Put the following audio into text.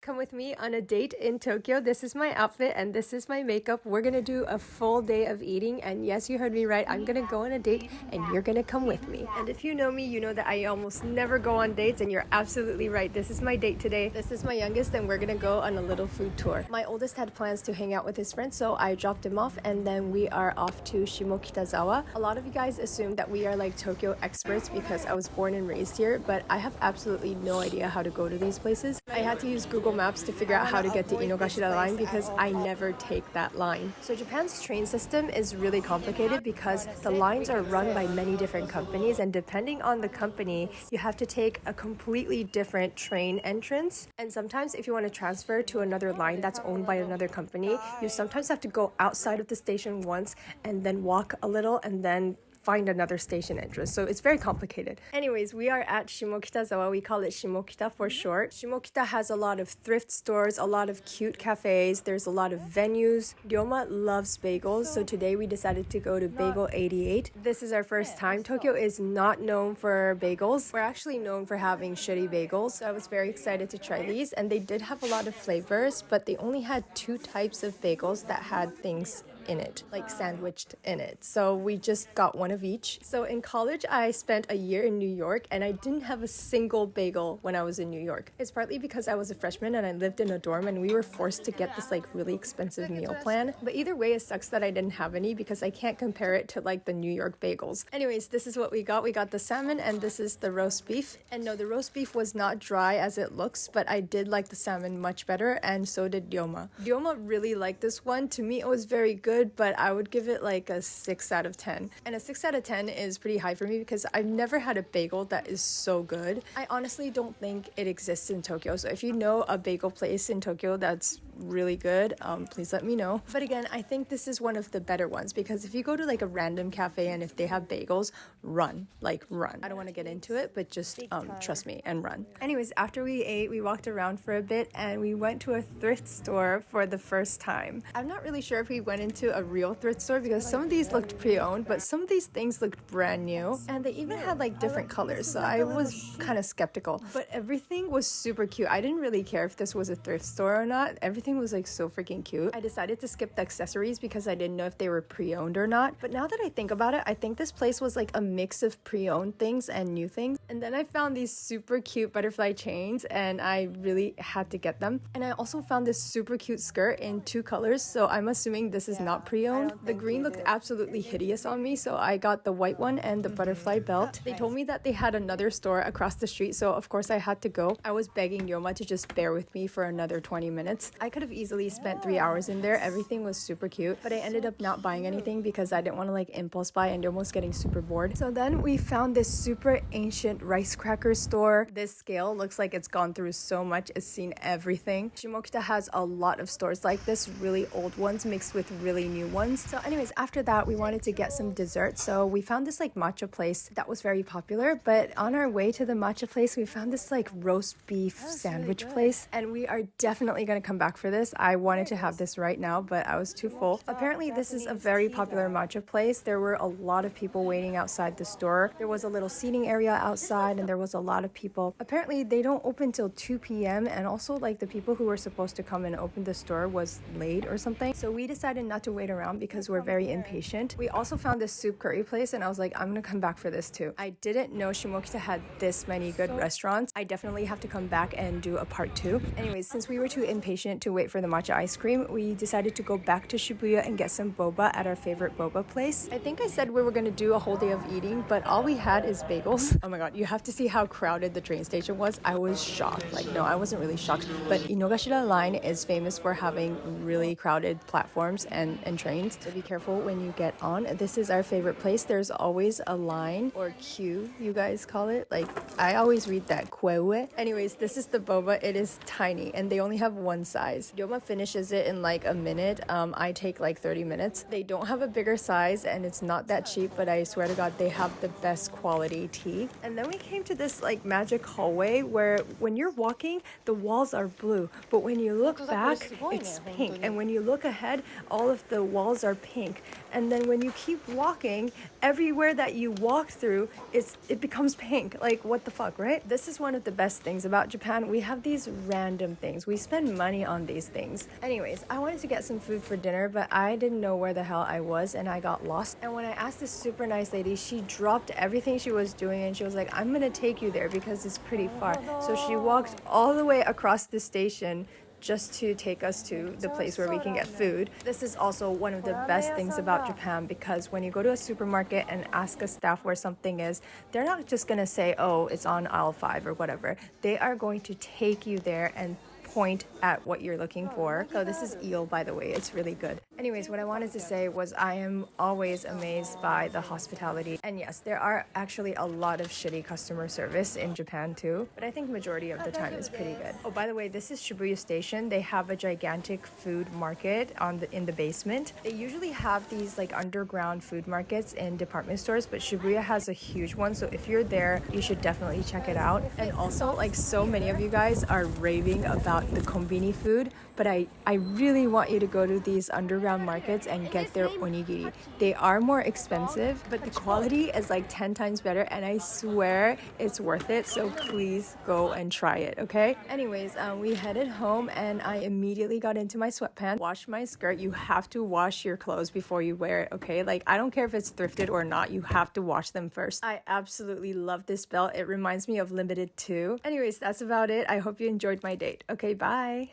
Come with me on a date in Tokyo. This is my outfit and this is my makeup. We're gonna do a full day of eating, and yes, you heard me right. I'm gonna go on a date and you're gonna come with me. And if you know me, you know that I almost never go on dates, and you're absolutely right. This is my date today. This is my youngest and we're gonna go on a little food tour. My oldest had plans to hang out with his friends, so I dropped him off and then we are off to Shimokitazawa. A lot of you guys assume that we are like Tokyo experts because I was born and raised here, but I have absolutely no idea how to go to these places. I had to use Google Maps to figure out how to get to Inogashira line because I never take that line. So Japan's train system is really complicated because the lines are run by many different companies, and depending on the company, you have to take a completely different train entrance. And sometimes if you want to transfer to another line that's owned by another company, you sometimes have to go outside of the station once and then walk a little and then find another station entrance. So it's very complicated. Anyways, we are at Shimokitazawa. We call it Shimokita for short. Shimokita has a lot of thrift stores, a lot of cute cafes. There's a lot of venues. Ryoma loves bagels, so today we decided to go to Bagel 88. This is our first time. Tokyo is not known for bagels. We're actually known for having shitty bagels. So I was very excited to try these, and they did have a lot of flavors, but they only had 2 types of bagels that had things in it, like sandwiched in it. So we just got one of each. So in college, I spent a year in New York and I didn't have a single bagel when I was in New York. It's partly because I was a freshman and I lived in a dorm and we were forced to get this like really expensive meal plan. But either way, it sucks that I didn't have any because I can't compare it to like the New York bagels. Anyways, this is what we got. We got the salmon and this is the roast beef. And no, the roast beef was not dry as it looks, but I did like the salmon much better, and so did Ryoma. Ryoma really liked this one. To me, it was very good, but I would give it like a 6 out of 10. And a 6 out of 10 is pretty high for me because I've never had a bagel that is so good. I honestly don't think it exists in Tokyo. So if you know a bagel place in Tokyo that's really good, please let me know. But again, I think this is one of the better ones because if you go to like a random cafe and if they have bagels, run. Like run. I don't want to get into it, but just trust me and run. Anyways, after we ate, we walked around for a bit and we went to a thrift store for the first time. I'm not really sure if we went into a real thrift store because some of these looked pre-owned, but some of these things looked brand new, and they even had like different colors, so I was kind of skeptical. But everything was super cute. I didn't really care if this was a thrift store or not. Everything was like so freaking cute. I decided to skip the accessories because I didn't know if they were pre-owned or not. But now that I think about it, I think this place was like a mix of pre-owned things and new things. And then I found these super cute butterfly chains and I really had to get them. And I also found this super cute skirt in 2 colors, so I'm assuming this is not pre-owned. The green looked absolutely hideous on me, so I got the white one and the butterfly belt. They told me that they had another store across the street, so of course I had to go. I was begging Ryoma to just bear with me for another 20 minutes. I could have easily spent 3 hours in there. Everything was super cute, but I ended up not buying anything because I didn't want to like impulse buy, and Ryoma was getting super bored. So then we found this super ancient rice cracker store. This scale looks like it's gone through so much. It's seen everything. Shimokita has a lot of stores like this, really old ones mixed with really new ones. So anyways, after that, we wanted to get some dessert. So we found this like matcha place that was very popular, but on our way to the matcha place, we found this like roast beef sandwich place, and we are definitely going to come back for this. I wanted to have this right now, but I was too full. Apparently, this is a very popular matcha place. There were a lot of people waiting outside the store. There was a little seating area outside, and there was a lot of people. Apparently, they don't open till 2 p.m. and also like the people who were supposed to come and open the store was late or something. So we decided not to wait around because we're very impatient. We also found this soup curry place and I was like, I'm gonna come back for this too. I didn't know Shimokita had this many good restaurants. I definitely have to come back and do a part 2. Anyways, since we were too impatient to wait for the matcha ice cream, we decided to go back to Shibuya and get some boba at our favorite boba place. I think I said we were gonna do a whole day of eating, but all we had is bagels. Oh my god, you have to see how crowded the train station was. I was shocked. Like, no, I wasn't really shocked, but Inogashira line is famous for having really crowded platforms and trains, so be careful when you get on. This is our favorite place. There's always a line or queue, you guys call it. Like, I always read that kweue. Anyways, this is the boba. It is tiny and they only have one size. guys. Yoma finishes it in like a minute. I take like 30 minutes. They don't have a bigger size and it's not that cheap, but I swear to God, they have the best quality tea. And then we came to this like magic hallway where when you're walking, the walls are blue, but when you look back, it's pink. And when you look ahead, all of the walls are pink. And then when you keep walking, everywhere that you walk through, it becomes pink. Like, what the fuck, right? This is one of the best things about Japan. We have these random things. We spend money on these things. Anyways, I wanted to get some food for dinner, but I didn't know where the hell I was and I got lost. And when I asked this super nice lady, she dropped everything she was doing and she was like, I'm gonna take you there because it's pretty far. So she walked all the way across the station just to take us to the place where we can get food. This is also one of the best things about Japan because when you go to a supermarket and ask a staff where something is, they're not just gonna say, oh, it's on aisle 5 or whatever. They are going to take you there and point at what you're looking for. So this is eel, by the way. It's really good. Anyways, what I wanted to say was I am always amazed by the hospitality. And yes, there are actually a lot of shitty customer service in Japan too, but I think majority of the time is pretty good. Oh, by the way, this is Shibuya Station. They have a gigantic food market in the basement. They usually have these like underground food markets in department stores, but Shibuya has a huge one. So if you're there, you should definitely check it out. And also, like, so many of you guys are raving about the konbini food, but I really want you to go to these underground markets and get their onigiri. They are more expensive, but the quality is like 10 times better, and I swear it's worth it. So please go and try it, okay? Anyways, we headed home and I immediately got into my sweatpants, washed my skirt. You have to wash your clothes before you wear it, okay? Like, I don't care if it's thrifted or not, you have to wash them first. I absolutely love this belt. It reminds me of Limited 2. Anyways, that's about it. I hope you enjoyed my date. Okay, bye.